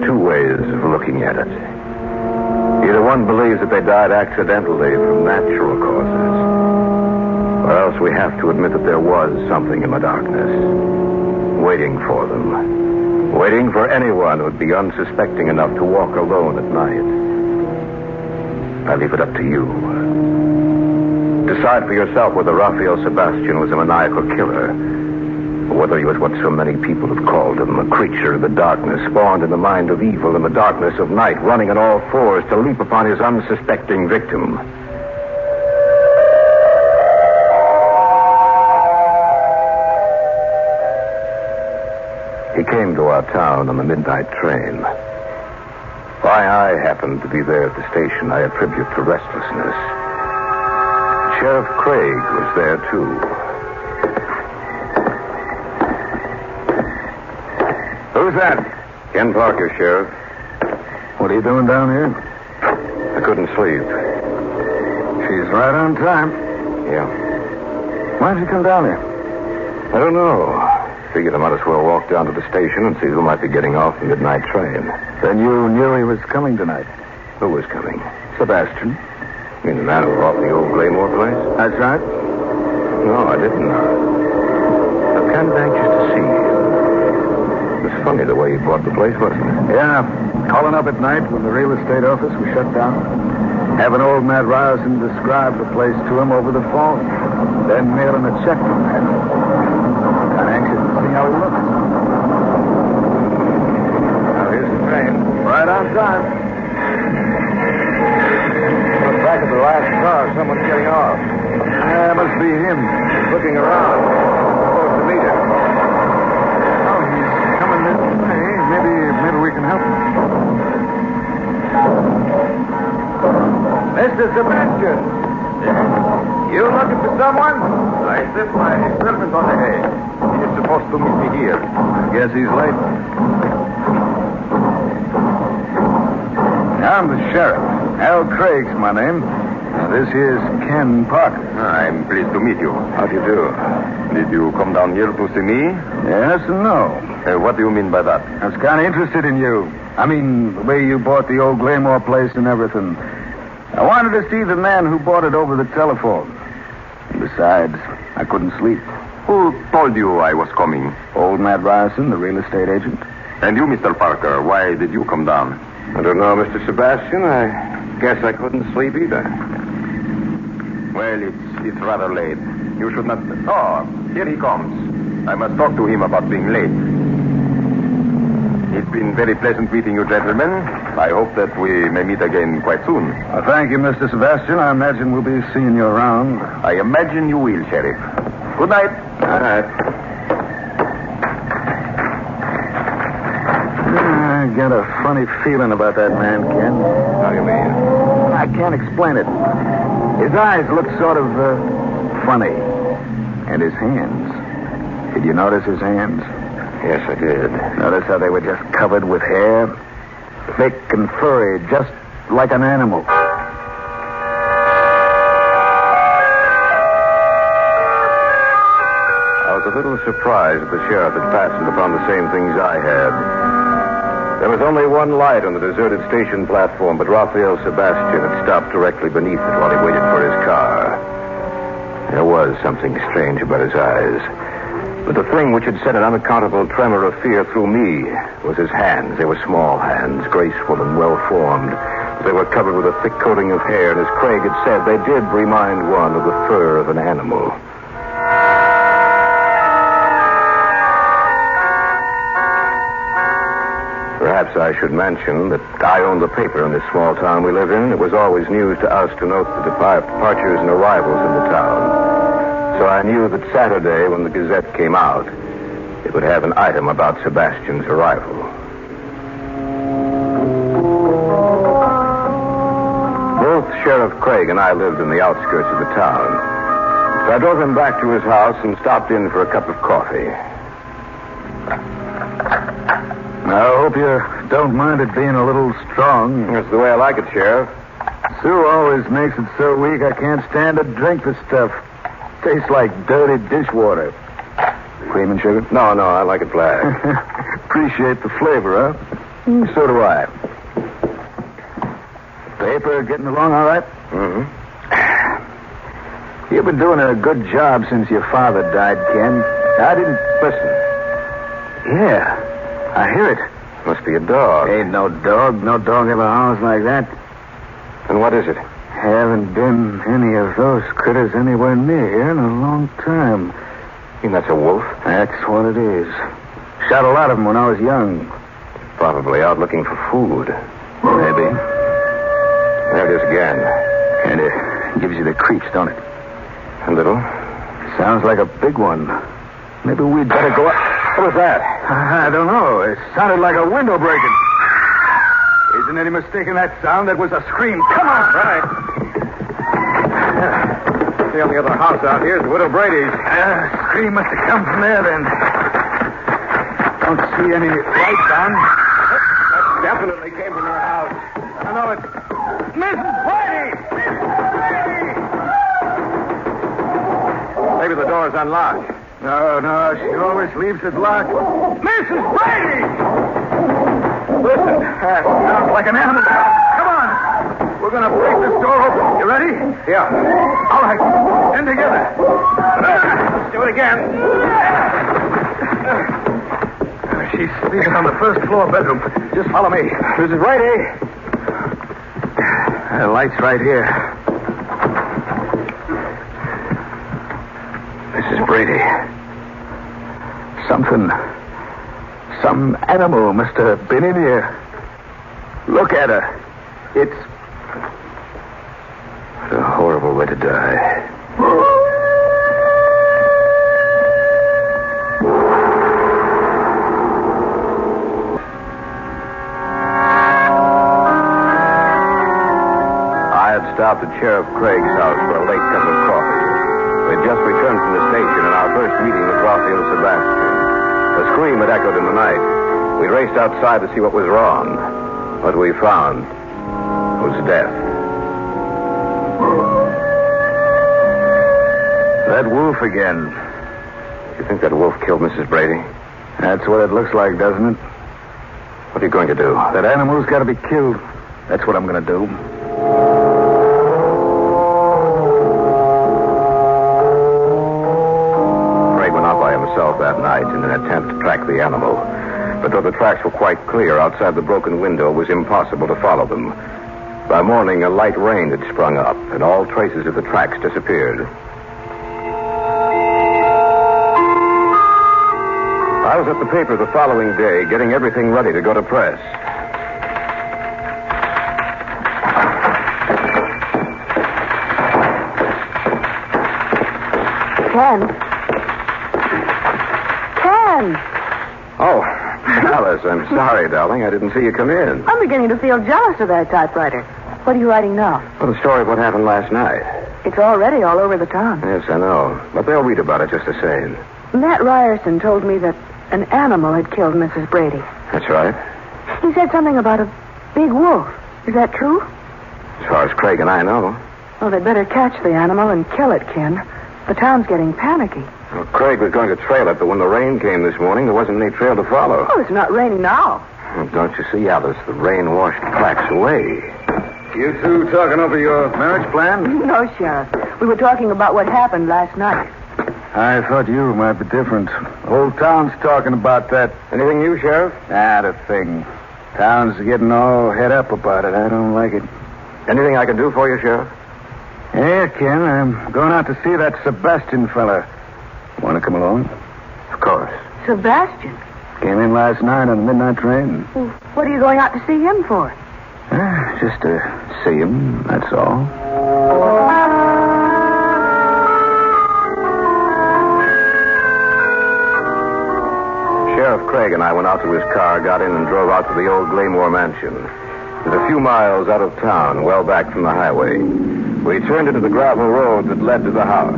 two ways of looking at it. Either one believes that they died accidentally from natural causes, or else we have to admit that there was something in the darkness, waiting for them, waiting for anyone who would be unsuspecting enough to walk alone at night. I leave it up to you. Decide for yourself whether Raphael Sebastian was a maniacal killer, or whether he was what so many people have called him, a creature of the darkness, spawned in the mind of evil in the darkness of night, running on all fours to leap upon his unsuspecting victim. He came to our town on the midnight train. Why I happened to be there at the station, I attribute to restlessness. Sheriff Craig was there, too. Who's that? Ken Parker, Sheriff. What are you doing down here? I couldn't sleep. She's right on time. Yeah. Why'd you come down here? I don't know. Figured I might as well walk down to the station and see who might be getting off the midnight train. Then you knew he was coming tonight. Who was coming? Sebastian. You mean the man who bought the old Glaymore place? That's right. No, I didn't. I'm kind of anxious to see him. It was funny the way he bought the place, wasn't it? Yeah. Calling up at night when the real estate office was shut down. Having old Matt Ryerson describe the place to him over the phone. Then mailing a check from there. Kind of anxious to see how he looks. Now, here's the train. Right on time. Look back at the last car. Someone's getting off. Yeah, must be him. He's looking around. Supposed to meet him. Oh, he's coming this way. Maybe we can help him. Mr. Sebastian. You looking for someone? I sent my servant on ahead. He is supposed to meet me here. Guess he's late. I'm the sheriff. Al Craig's my name. Now, this here's Ken Parker. I'm pleased to meet you. How do you do? Did you come down here to see me? Yes and no. What do you mean by that? I was kind of interested in you. I mean, the way you bought the old Glaymore place and everything. I wanted to see the man who bought it over the telephone. And besides, I couldn't sleep. Who told you I was coming? Old Matt Ryerson, the real estate agent. And you, Mr. Parker, why did you come down? I don't know, Mr. Sebastian. I guess I couldn't sleep either. Well, it's rather late. You should not... Oh, here he comes. I must talk to him about being late. It's been very pleasant meeting you, gentlemen. I hope that we may meet again quite soon. Well, thank you, Mr. Sebastian. I imagine we'll be seeing you around. I imagine you will, Sheriff. Good night. Good night. I got a funny feeling about that man, Ken. How do you mean? I can't explain it. His eyes look sort of funny. And his hands. Did you notice his hands? Yes, I did. Notice how they were just covered with hair? Thick and furry, just like an animal. I was a little surprised that the sheriff had fastened upon the same things I had. There was only one light on the deserted station platform, but Raphael Sebastian had stopped directly beneath it while he waited for his car. There was something strange about his eyes. But the thing which had sent an unaccountable tremor of fear through me was his hands. They were small hands, graceful and well-formed. They were covered with a thick coating of hair, and as Craig had said, they did remind one of the fur of an animal. Perhaps I should mention that I owned the paper in this small town we live in. It was always news to us to note the departures and arrivals in the town. So I knew that Saturday, when the Gazette came out, it would have an item about Sebastian's arrival. Both Sheriff Craig and I lived in the outskirts of the town. So I drove him back to his house and stopped in for a cup of coffee. I hope you don't mind it being a little strong. That's the way I like it, Sheriff. Sue always makes it so weak I can't stand to drink the stuff. Tastes like dirty dishwater. Cream and sugar? No, I like it black. Appreciate the flavor, huh? So do I. Paper getting along all right? Mm-hmm. You've been doing a good job since your father died, Ken. I didn't... Listen. Yeah, I hear it. Must be a dog. Ain't no dog. No dog ever howls like that. And what is it? Haven't been any of those critters anywhere near here in a long time. You mean that's a wolf? That's what it is. Shot a lot of them when I was young. Probably out looking for food. Maybe. There it is again. And it gives you the creeps, don't it? A little. Sounds like a big one. Maybe we'd better go up. What was that? I don't know. It sounded like a window breaking. Isn't any mistake in that sound? That was a scream. Come on. Right. The only other house out here is the Widow Brady's. Scream must have come from there then. Don't see any lights on. That definitely came from her house. I know it. Mrs. Brady! Maybe the door's unlocked. No. She always leaves it locked. Mrs. Brady! Listen. Sounds like an animal. Come on. We're going to break this door open. You ready? Yeah. All right. In together. Let's do it again. She's sleeping on the first floor bedroom. Just follow me. Mrs. Brady. The light's right here. Mrs. Brady. Some animal must have been in here. Look at her. It's a horrible way to die. Stopped at Sheriff Craig's house for a late cup of coffee. We had just returned from the station in our first meeting with Raphael Sebastian. A scream had echoed in the night. We raced outside to see what was wrong. What we found was death. That wolf again. You think that wolf killed Mrs. Brady? That's what it looks like, doesn't it? What are you going to do? That animal's got to be killed. That's what I'm going to do. That night in an attempt to track the animal. But though the tracks were quite clear outside the broken window, it was impossible to follow them. By morning, a light rain had sprung up, and all traces of the tracks disappeared. I was at the paper the following day, getting everything ready to go to press. Ken. Oh, Alice, I'm sorry, darling. I didn't see you come in. I'm beginning to feel jealous of that typewriter. What are you writing now? Well, the story of what happened last night. It's already all over the town. Yes, I know. But they'll read about it just the same. Matt Ryerson told me that an animal had killed Mrs. Brady. That's right. He said something about a big wolf. Is that true? As far as Craig and I know. Well, they'd better catch the animal and kill it, Ken. The town's getting panicky. Well, Craig was going to trail it, but when the rain came this morning, there wasn't any trail to follow. Oh, it's not raining now. Well, don't you see, Alice? The rain washed the tracks away. You two talking over your marriage plan? No, Sheriff. We were talking about what happened last night. I thought you might be different. Old town's talking about that. Anything new, Sheriff? Not a thing. Town's getting all head up about it. I don't like it. Anything I can do for you, Sheriff? Yeah, Ken. I'm going out to see that Sebastian fella. Want to come along? Of course. Sebastian? Came in last night on the midnight train. Well, what are you going out to see him for? Just to see him, that's all. Sheriff Craig and I went out to his car, got in, and drove out to the old Glaymore mansion. It was a few miles out of town, well back from the highway. We turned into the gravel road that led to the house.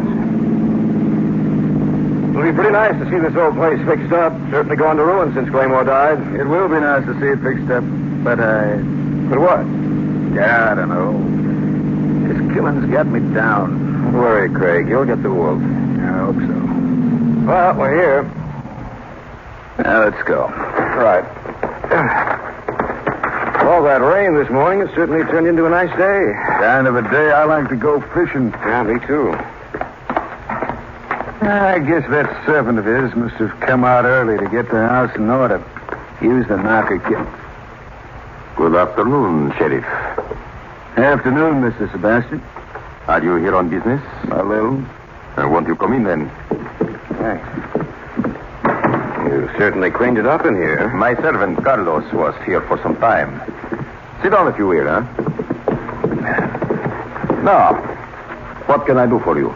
It'll be pretty nice to see this old place fixed up. Certainly gone to ruin since Glaymore died. It will be nice to see it fixed up, but But what? Yeah, I don't know. This killing's got me down. Don't worry, Craig. You'll get the wolf. I hope so. Well, we're here. Now, let's go. Right. All that rain this morning has certainly turned into a nice day. Kind of a day I like to go fishing. Yeah, me too. I guess that servant of his must have come out early to get the house in order. He was the knocker kid. Good afternoon, Sheriff. Afternoon, Mr. Sebastian. Are you here on business? A little. Won't you come in then? Thanks. You certainly cleaned it up in here. My servant Carlos was here for some time. Sit down if you will, huh? Now, what can I do for you?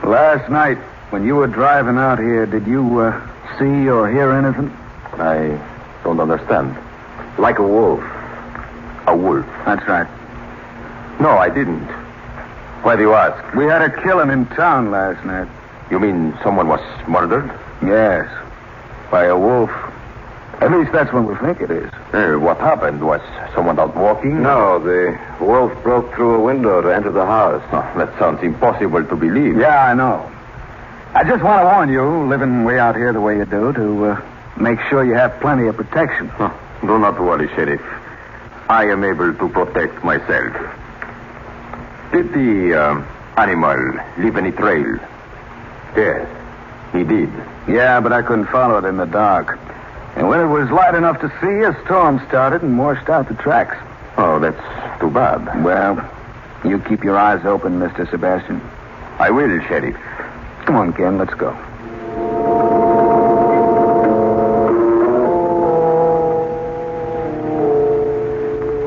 Last night, when you were driving out here, did you see or hear anything? I don't understand. Like a wolf. A wolf? That's right. No, I didn't. Why do you ask? We had a killing in town last night. You mean someone was murdered? Yes. By a wolf. At least that's what we think it is. What happened? Was someone out walking? No, the wolf broke through a window to enter the house. Oh, that sounds impossible to believe. Yeah, I know. I just want to warn you, living way out here the way you do, to make sure you have plenty of protection. Do not worry, Sheriff. I am able to protect myself. Did the animal leave any trail? Yes. He did. Yeah, but I couldn't follow it in the dark. And when it was light enough to see, a storm started and washed out the tracks. Oh, that's too bad. Well, you keep your eyes open, Mr. Sebastian. I will, Sheriff. Come on, Ken, let's go.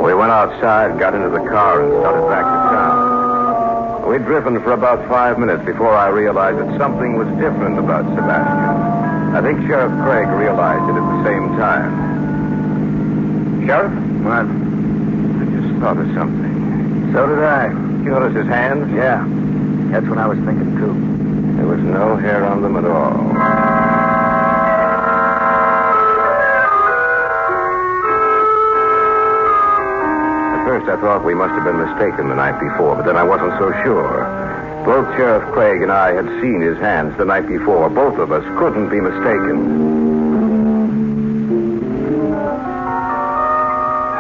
We went outside, got into the car, and started back to town. We'd driven for about 5 minutes before I realized that something was different about Sebastian. I think Sheriff Craig realized it at the same time. Sheriff? What? I just thought of something. So did I. You notice his hands? Yeah. That's what I was thinking, too. There was no hair on them at all. At first I thought we must have been mistaken the night before, but then I wasn't so sure. Both Sheriff Craig and I had seen his hands the night before. Both of us couldn't be mistaken.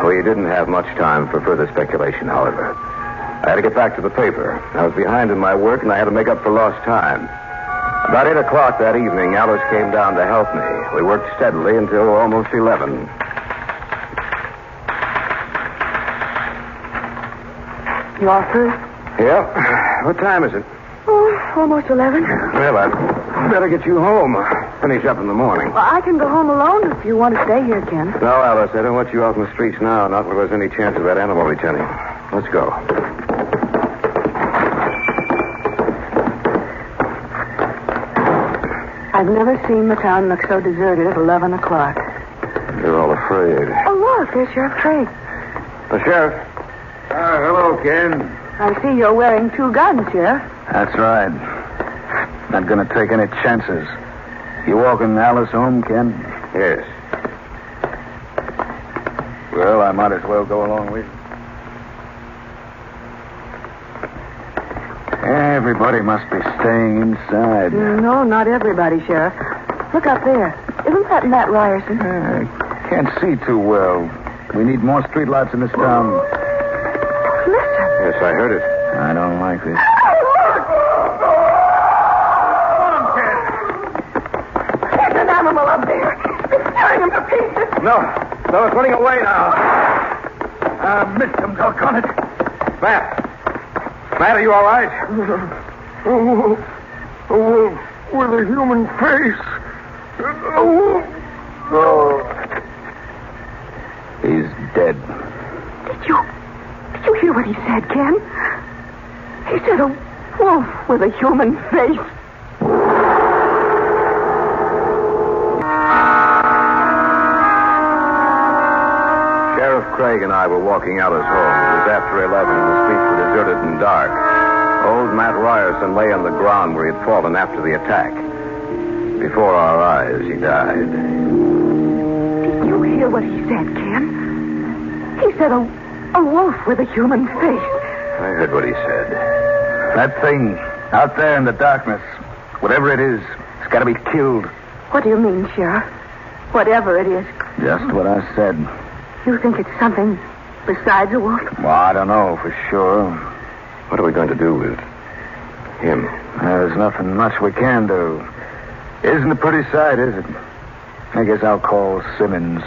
We didn't have much time for further speculation, however. I had to get back to the paper. I was behind in my work, and I had to make up for lost time. About 8 o'clock that evening, Alice came down to help me. We worked steadily until almost 11. You all through? Yeah. What time is it? Oh, almost 11. Well, I'd better get you home. Finish up in the morning. Well, I can go home alone if you want to stay here, Ken. No, Alice, I don't want you out in the streets now, not where there's any chance of that animal returning. Let's go. I've never seen the town look so deserted at 11 o'clock. You're all afraid. Oh, look, there's Sheriff Craig. The sheriff. Hello, Ken. I see you're wearing 2 guns, Sheriff. That's right. Not going to take any chances. You walking Alice home, Ken? Yes. Well, I might as well go along with you. Everybody must be staying inside. No, not everybody, Sheriff. Look up there. Isn't that Matt Ryerson? I can't see too well. We need more streetlights in this town. Listen. Yes, I heard it. I don't like this. There's an animal up there. It's tearing him to pieces. No, it's running away now. I missed him, doggone it. Matt, are you all right? A wolf with a human face. A wolf. Oh. He's dead. Did you hear what he said, Ken? He said a wolf with a human face. Sheriff Craig and I were walking Alice home. It was after 11. The streets were deserted and dark. Old Matt Ryerson lay on the ground where he had fallen after the attack. Before our eyes, he died. Did you hear what he said, Ken? He said a wolf with a human face. I heard what he said. That thing out there in the darkness, whatever it is, it's got to be killed. What do you mean, Sheriff? Whatever it is. Just what I said. You think it's something besides a wolf? Well, I don't know for sure. What are we going to do with him? There's nothing much we can do. Isn't a pretty sight, is it? I guess I'll call Simmons.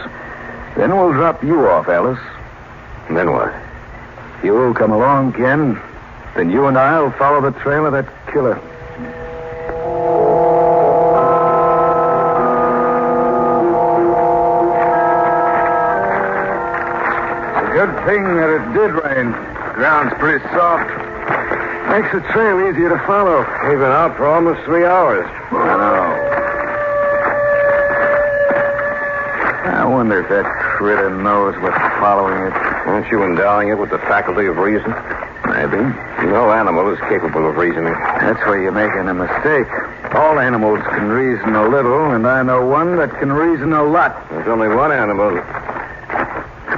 Then we'll drop you off, Alice. And then what? You'll come along, Ken. Then you and I'll follow the trail of that killer. It's a good thing that it did rain. The ground's pretty soft. Makes the trail easier to follow. We've been out for almost 3 hours. I know. I wonder if that critter knows what's following it. Aren't you endowing it with the faculty of reason? Maybe. No animal is capable of reasoning. That's where you're making a mistake. All animals can reason a little, and I know one that can reason a lot. There's only one animal.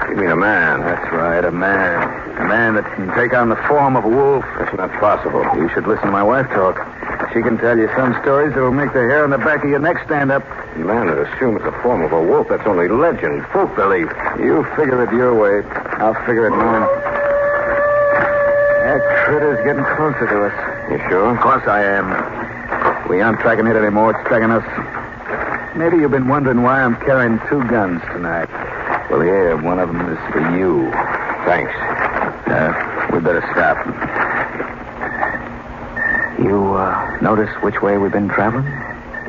You mean a man? That's right, a man. A man that can take on the form of a wolf. That's not possible. You should listen to my wife talk. She can tell you some stories that will make the hair on the back of your neck stand up. A man that assumes the form of a wolf, that's only legend, folk belief. You figure it your way. I'll figure it mine. That critter's getting closer to us. You sure? Of course I am. We aren't tracking it anymore. It's tracking us. Maybe you've been wondering why I'm carrying 2 guns tonight. Well, here, one of them is for you. Thanks. We better stop. You, notice which way we've been traveling?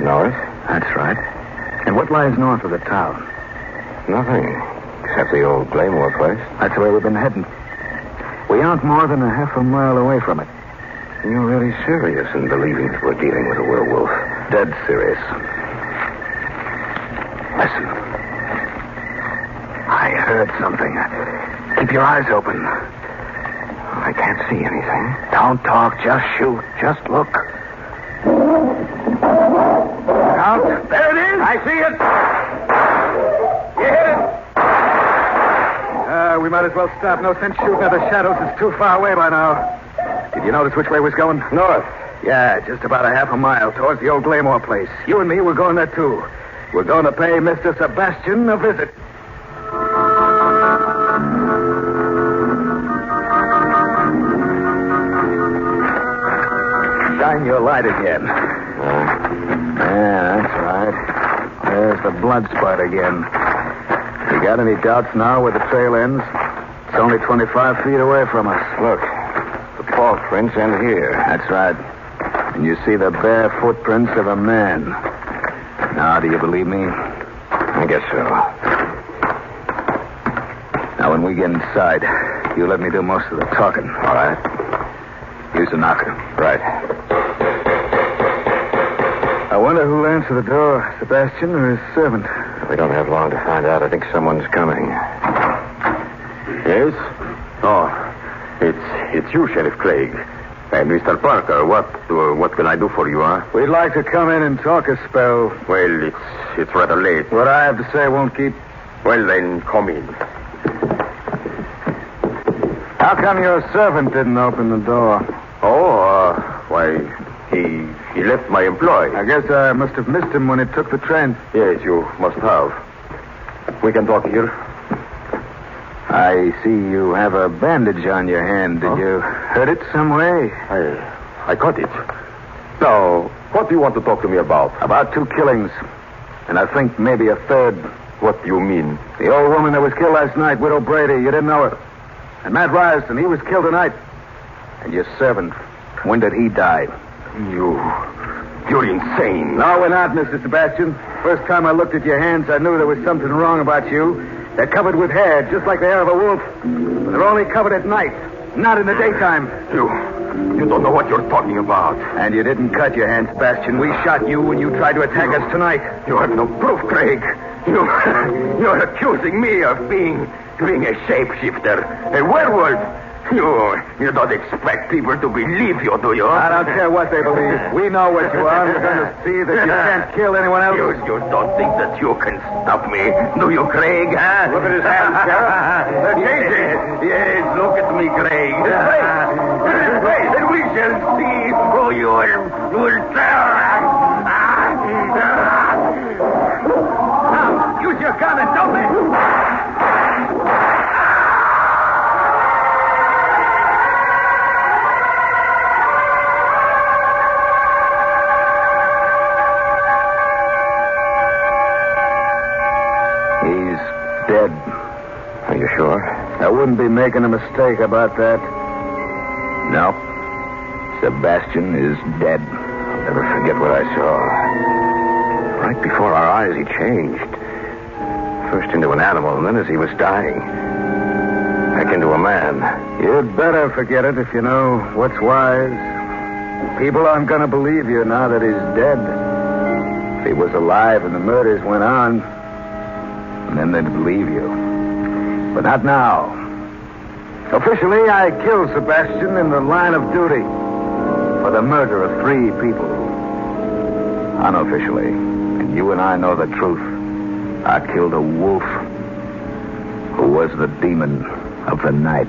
North? That's right. And what lies north of the town? Nothing. Except the old Glamour place. That's where we've been heading. We aren't more than a half a mile away from it. You're really serious in believing that we're dealing with a werewolf. Dead serious. Listen. I heard something. Keep your eyes open. I can't see anything. Don't talk. Just shoot. Just look. Out. There it is. I see it. You hit it. We might as well stop. No sense shooting at the shadows. It's too far away by now. Did you notice which way it was going? North. Yeah, just about a half a mile towards the old Glamour place. You and me, we're going there, too. We're going to pay Mr. Sebastian a visit. Shine your light again. Yeah, that's right. There's the blood spot again. You got any doubts now where the trail ends? It's only 25 feet away from us. Look, the paw prints end here. That's right. And you see the bare footprints of a man. Now, do you believe me? I guess so. Now, when we get inside, you let me do most of the talking. All right. Use the knocker. Right. I wonder who'll answer the door, Sebastian or his servant. We don't have long to find out. I think someone's coming. Yes? Oh, it's you, Sheriff Craig. Mr. Parker, what can I do for you, huh? We'd like to come in and talk a spell. Well, it's rather late. What I have to say won't keep... Well, then, come in. How come your servant didn't open the door? Oh, why, he left my employ. I guess I must have missed him when he took the train. Yes, you must have. We can talk here. I see you have a bandage on your hand. Did you hurt it some way? I cut it. Now, what do you want to talk to me about? About 2 killings. And I think maybe a third. What do you mean? The old woman that was killed last night, Widow Brady, you didn't know it. And Matt Ryerson, he was killed tonight. And your servant, when did he die? You're insane. No, we're not, Mr. Sebastian. First time I looked at your hands, I knew there was something wrong about you. They're covered with hair, just like the hair of a wolf. But they're only covered at night, not in the daytime. You don't know what you're talking about. And you didn't cut your hand, Sebastian. We shot you when you tried to attack us tonight. You have no proof, Craig. You're accusing me of being a shapeshifter, a werewolf. You don't expect people to believe you, do you? I don't care what they believe. We know what you are. We're going to see that you can't kill anyone else. You don't think that you can stop me, do you, Craig? Huh? Look at his hands, Sheriff. Yes, look at me, Craig. His face. And we shall see who you will tell. Now, use your gun and don't let... dead. Are you sure? I wouldn't be making a mistake about that. No. Sebastian is dead. I'll never forget what I saw. Right before our eyes, he changed. First into an animal, and then as he was dying, back into a man. You'd better forget it if you know what's wise. People aren't going to believe you now that he's dead. If he was alive and the murders went on, then they'd believe you. But not now. Officially, I killed Sebastian in the line of duty for the murder of 3 people. Unofficially, and you and I know the truth, I killed a wolf who was the demon of the night.